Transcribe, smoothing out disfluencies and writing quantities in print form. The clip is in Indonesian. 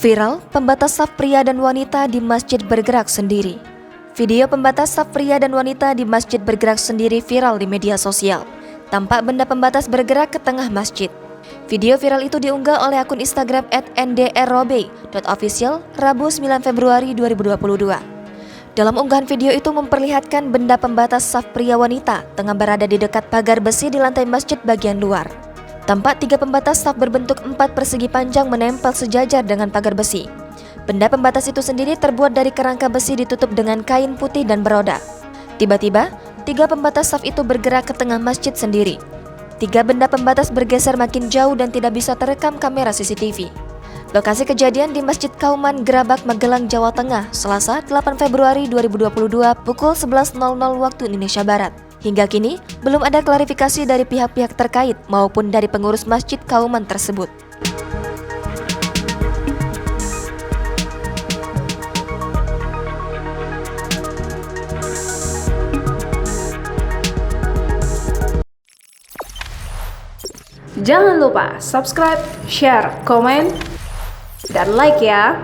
Viral, pembatas saf pria dan wanita di masjid bergerak sendiri. Video pembatas saf pria dan wanita di masjid bergerak sendiri viral di media sosial. Tampak benda pembatas bergerak ke tengah masjid. Video viral itu diunggah oleh akun Instagram @ndrrobe.official Rabu 9 Februari 2022. Dalam unggahan video itu memperlihatkan benda pembatas saf pria wanita tengah berada di dekat pagar besi di lantai masjid bagian luar. Tampak 3 pembatas saf berbentuk 4 persegi panjang menempel sejajar dengan pagar besi. Benda pembatas itu sendiri terbuat dari kerangka besi ditutup dengan kain putih dan beroda. Tiba-tiba, 3 pembatas saf itu bergerak ke tengah masjid sendiri. 3 benda pembatas bergeser makin jauh dan tidak bisa terekam kamera CCTV. Lokasi kejadian di Masjid Kauman, Gerabak, Magelang, Jawa Tengah, Selasa 8 Februari 2022 pukul 11.00 waktu Indonesia Barat. Hingga kini, belum ada klarifikasi dari pihak-pihak terkait maupun dari pengurus Masjid Kauman tersebut. Jangan lupa subscribe, share, komen, dan like ya!